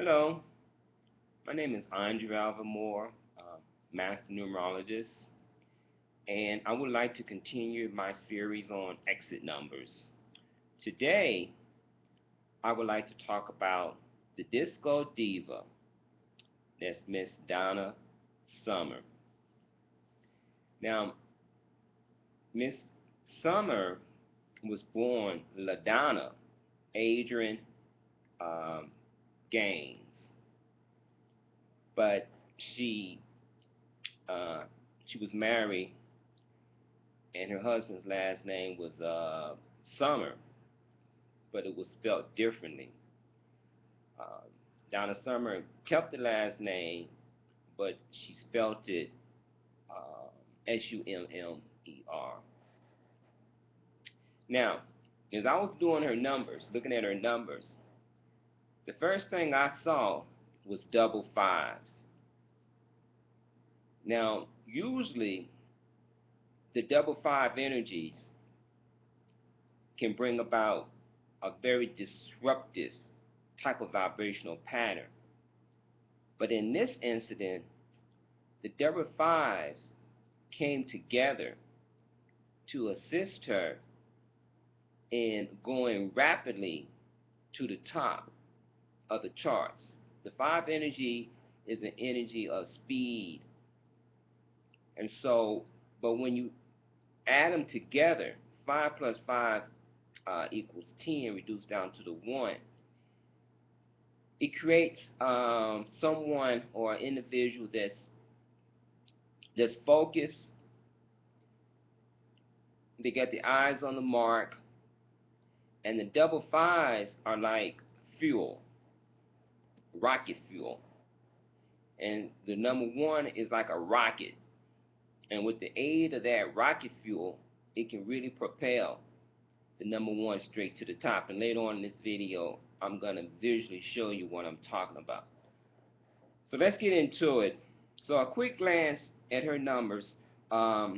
Hello, my name is Alvin Moore, Master Numerologist, and I would like to continue my series on exit numbers. Today, I would like to talk about the disco diva, that's Miss Donna Summer. Now, Miss Summer was born LaDonna Adrian um, Gaines, but uh, she was married and her husband's last name was Summer, but it was spelled differently. Uh, Donna Summer kept the last name, but she spelled it Summer. Now, as I was doing her numbers, looking at her numbers, the first thing I saw was double fives. Now, usually the double five energies can bring about a very disruptive type of vibrational pattern. But in this incident, the double fives came together to assist her in going rapidly to the top of the charts. The five energy is an energy of speed. And so, but when you add them together, 5 plus 5 equals 10, reduced down to the 1. It creates someone or an individual that's focused. They got the eyes on the mark, and the double fives are like fuel, rocket fuel. And the number one is like a rocket. And with the aid of that rocket fuel, it can really propel the number one straight to the top. And later on in this video, I'm going to visually show you what I'm talking about. So let's get into it. So a quick glance at her numbers. I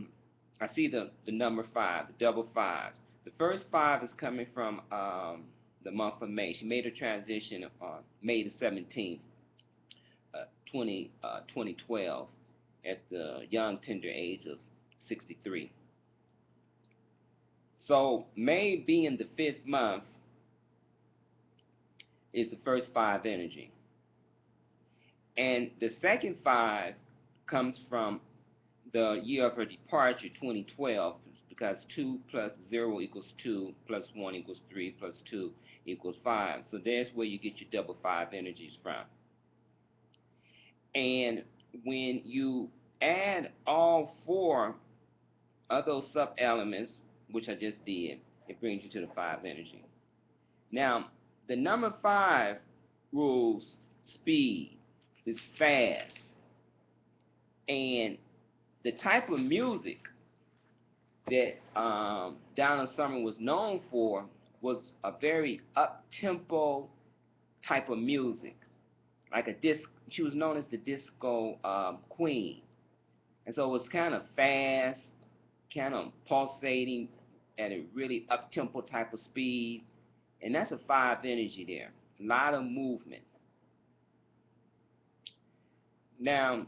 see the number 5, the double fives. The first 5 is coming from the month of May. She made a transition on May the 17th, 2012, at the young, tender age of 63. So May being the 5th month is the first 5 energy. And the second 5 comes from the year of her departure, 2012, because 2 plus 0 equals 2, plus 1 equals 3, plus 2 equals 5. So that's where you get your double 5 energies from. And when you add all 4 of those sub-elements, which I just did, it brings you to the 5 energy. Now, the number 5 rules speed. It's fast. And the type of music that Donna Summer was known for was a very up-tempo type of music, like a disc. She was known as the disco queen, and so it was kind of fast, kind of pulsating at a really up-tempo type of speed, and that's a 5 energy there. A lot of movement. Now,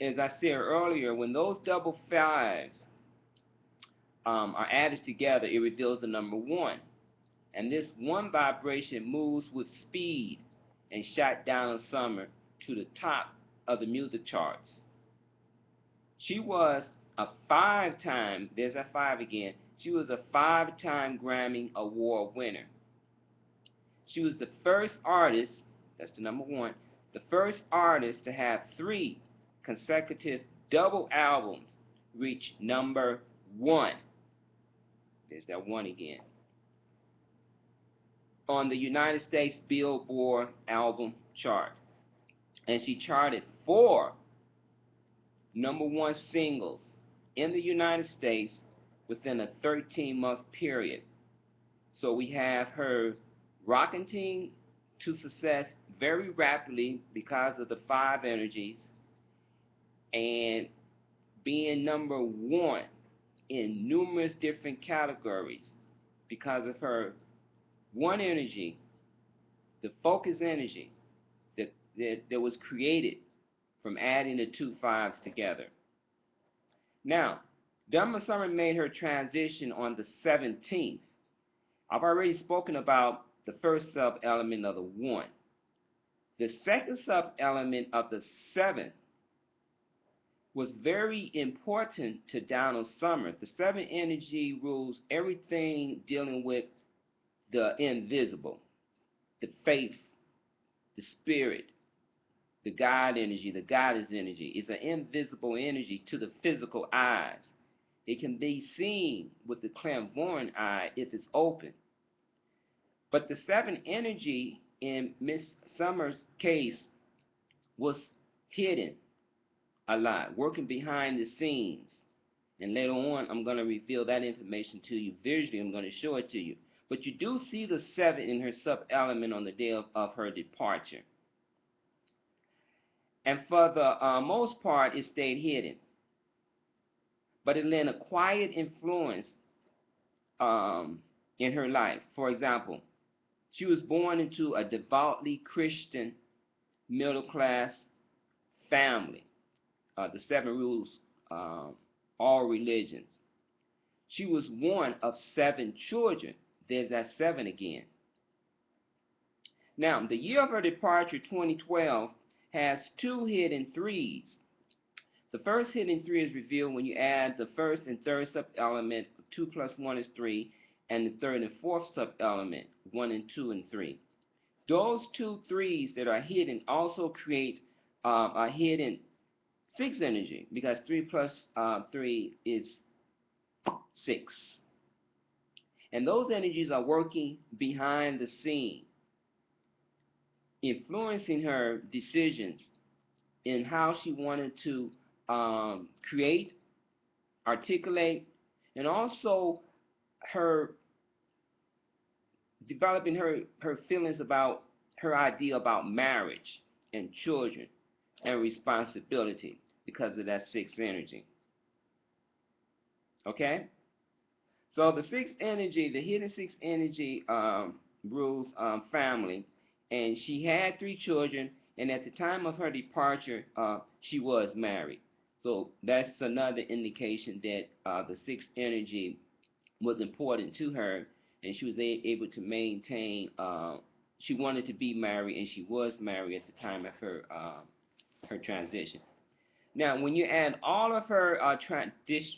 as I said earlier, when those double fives are added together, it reveals the number 1. And this 1 vibration moves with speed and shot Donna Summer to the top of the music charts. She was a 5-time, there's that 5 again, she was a 5-time Grammy Award winner. She was the first artist, that's the number 1, the first artist to have 3 consecutive double albums reach number 1. There's that 1 again. On the United States Billboard album chart. And she charted 4 number 1 singles in the United States within a 13-month period. So we have her rocketing to success very rapidly because of the 5 energies and being number 1 in numerous different categories because of her 1 energy, the focus energy, that was created from adding the two fives together. Now, Donna Summer made her transition on the 17th. I've already spoken about the first sub-element of the 1. The second sub-element of the 7 was very important to Donna Summer. The 7 energy rules everything dealing with the invisible, the faith, the spirit, the God energy, the goddess energy. It's an invisible energy to the physical eyes. It can be seen with the clairvoyant eye if it's open. But the 7 energy in Miss Summer's case was hidden a lot, working behind the scenes. And later on, I'm going to reveal that information to you visually. I'm going to show it to you. But you do see the 7 in her sub-element on the day of her departure. And for the most part, it stayed hidden. But it lent a quiet influence in her life. For example, she was born into a devoutly Christian middle-class family. The 7 rules all religions. She was one of 7 children. There's that 7 again. Now, the year of her departure, 2012, has 2 hidden 3s. The first hidden 3 is revealed when you add the first and third sub-element. 2 plus 1 is 3, and the third and fourth sub-element, 1 and 2 and 3. Those 2 3s that are hidden also create a hidden 6 energy, because 3 plus 3 is 6. And those energies are working behind the scene, influencing her decisions in how she wanted to create, articulate, and also her developing her feelings about her idea about marriage and children and responsibility because of that 6th energy. Okay? So the 6th energy, the hidden 6th energy rules family, and she had 3 children, and at the time of her departure, she was married. So that's another indication that the 6th energy was important to her, and she was able to maintain, she wanted to be married, and she was married at the time of her transition. Now, when you add all of her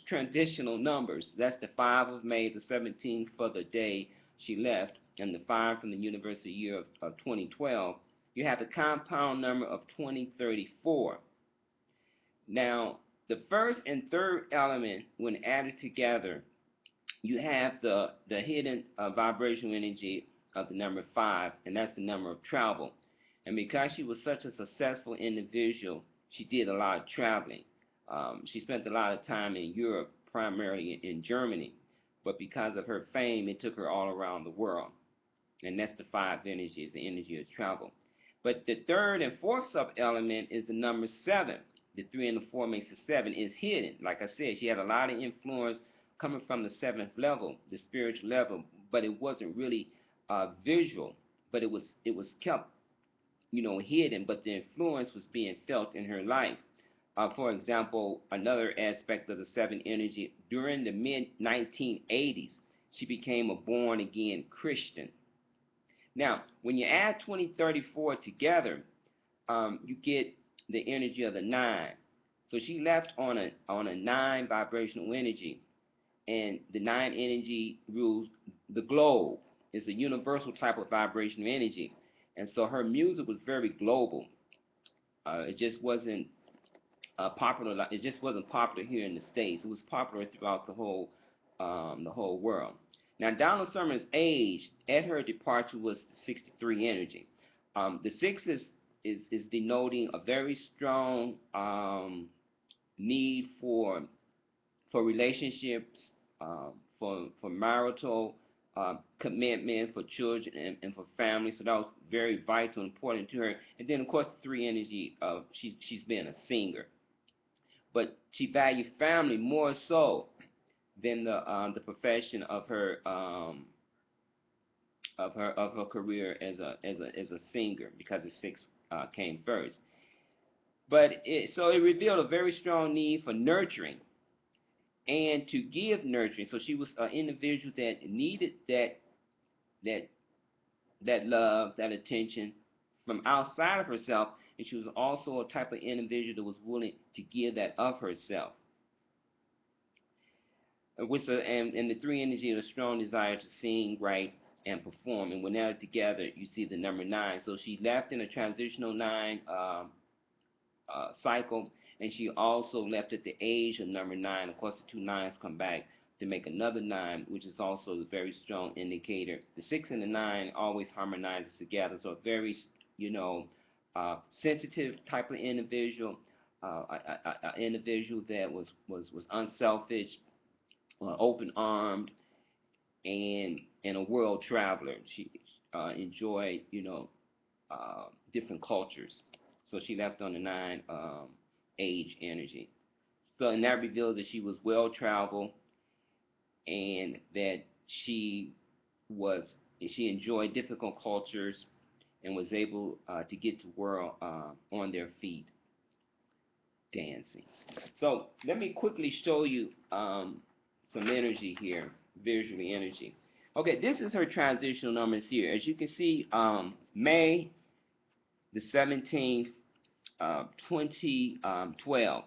transitional numbers, that's the 5 of May, the 17th for the day she left, and the 5 from the universal year of 2012, you have the compound number of 2034. Now, the first and third element, when added together, you have the hidden vibrational energy of the number 5, and that's the number of travel. And because she was such a successful individual, she did a lot of traveling. She spent a lot of time in Europe, primarily in Germany. But because of her fame, it took her all around the world. And that's the 5 energy, is the energy of travel. But the third and fourth sub-element is the number 7. The 3 and the 4 makes the 7. Is hidden. Like I said, she had a lot of influence coming from the 7th level, the spiritual level, but it wasn't really visual. But it was kept, hidden, but the influence was being felt in her life. For example, another aspect of the 7 energy, during the mid-1980s, she became a born-again Christian. Now, when you add 2034 together, you get the energy of the 9. So she left on a 9 vibrational energy, and the 9 energy rules the globe. It's a universal type of vibrational energy. And so her music was very global. It just wasn't popular. It just wasn't popular here in the States. It was popular throughout the whole world. Now, Donna Summer's age at her departure was 63 energy. The 6 is denoting a very strong need for relationships, for marital commitment, for children, and for family. So that was very vital and important to her. And then, of course, the 3 energy of she's been a singer, but she valued family more so than the profession of her of her career as a singer, because the six came first. But it revealed a very strong need for nurturing and to give nurturing. So she was an individual that needed that that love, that attention from outside of herself, and she was also a type of individual that was willing to give that of herself. And the three energy of a strong desire to sing, write, and perform. And when they're together, you see the number nine. So she left in a transitional nine cycle, and she also left at the age of number nine. Of course, the two nines come back to make another nine, which is also a very strong indicator. The six and the nine always harmonizes together, so a very, sensitive type of individual, individual that was unselfish, open-armed, and a world traveler. She enjoyed, different cultures. So she left on the nine age energy. So and that reveals that she was well traveled and that she enjoyed difficult cultures and was able to get to world on their feet dancing. So let me quickly show you some energy here, visually energy. Okay, this is her transitional numbers here. As you can see, May the 17th, 2012.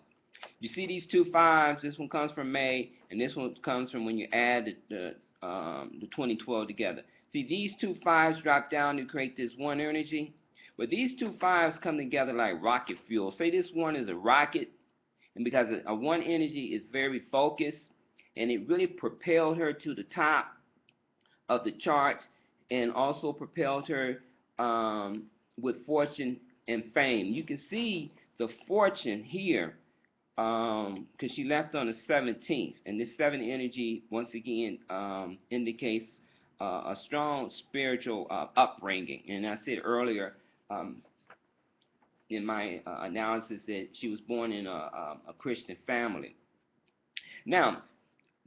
You see these two fives? This one comes from May, and this one comes from when you add the 2012 together. See, these two fives drop down to create this one energy. But these two fives come together like rocket fuel. Say this one is a rocket, and because a one energy is very focused, and it really propelled her to the top of the charts, and also propelled her with fortune and fame. You can see the fortune here because she left on the 17th, and this 7 energy once again indicates a strong spiritual upbringing. And I said earlier in my analysis that she was born in a Christian family. Now,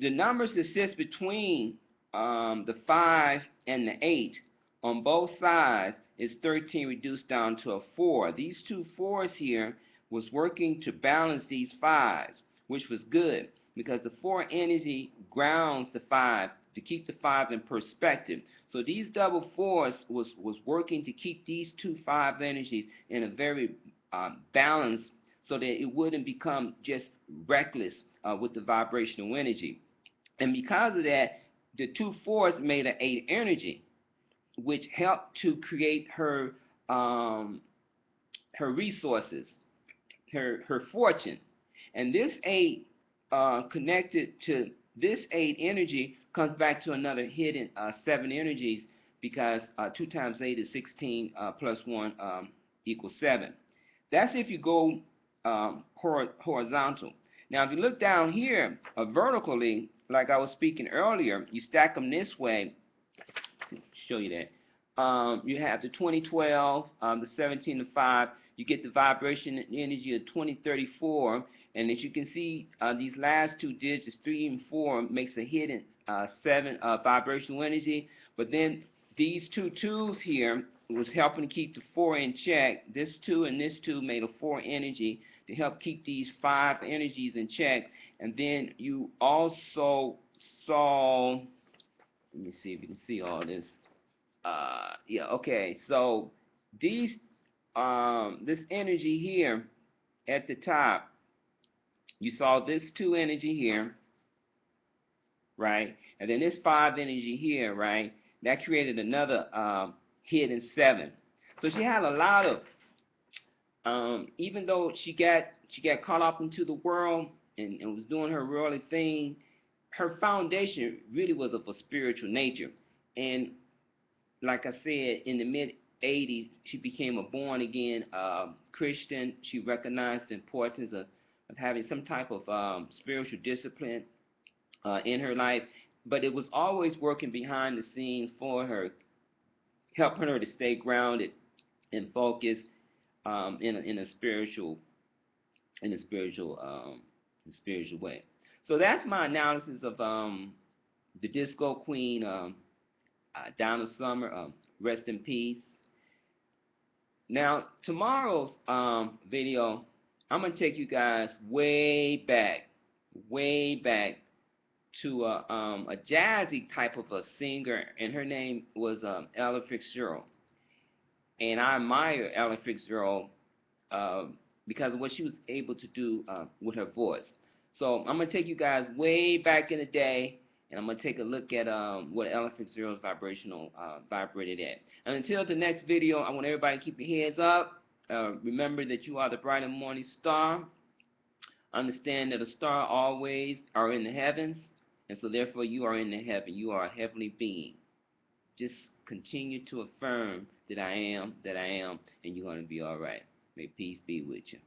the numbers that sits between the 5 and the 8 on both sides is 13 reduced down to a 4. These two 4s here was working to balance these 5s, which was good because the 4 energy grounds the 5 to keep the 5 in perspective. So these double 4s was working to keep these two 5 energies in a very balance so that it wouldn't become just reckless with the vibrational energy. And because of that, the two 4s made an 8 energy, which helped to create her her resources, her fortune. And this 8 connected to this 8 energy comes back to another hidden 7 energies because 2 times 8 is 16 plus 1 equals 7. That's if you go horizontal. Now, if you look down here vertically, like I was speaking earlier, you stack them this way. Let's show you that. You have the 2012, the 17 to 5. You get the vibration energy of 2034. And as you can see, these last two digits, 3 and 4, makes a hidden 7 vibrational energy. But then these two 2s here was helping to keep the 4 in check. This 2 and this 2 made a 4 energy to help keep these 5 energies in check. And then you also saw, let me see if you can see all this. Yeah, okay. So these, this energy here at the top, you saw this 2 energy here, right? And then this 5 energy here, right? That created another hidden 7. So she had a lot of, even though she got caught up into the world and was doing her worldly thing, her foundation really was of a spiritual nature. And like I said, in the mid-'80s, she became a born-again Christian. She recognized the importance of having some type of spiritual discipline in her life. But it was always working behind the scenes for her, helping her to stay grounded and focused in a spiritual way. So that's my analysis of the Disco Queen, Donna Summer, rest in peace. Now, tomorrow's video, I'm going to take you guys way back to a jazzy type of a singer, and her name was Ella Fitzgerald. And I admire Ella Fitzgerald uh, because of what she was able to do with her voice. So I'm going to take you guys way back in the day, and I'm going to take a look at what Ella Fitzgerald's vibrational vibrated at. And until the next video, I want everybody to keep your heads up. Remember that you are the bright and morning star. Understand that a star always are in the heavens, and so therefore you are in the heaven. You are a heavenly being. Just continue to affirm that I am, and you're going to be all right. May peace be with you.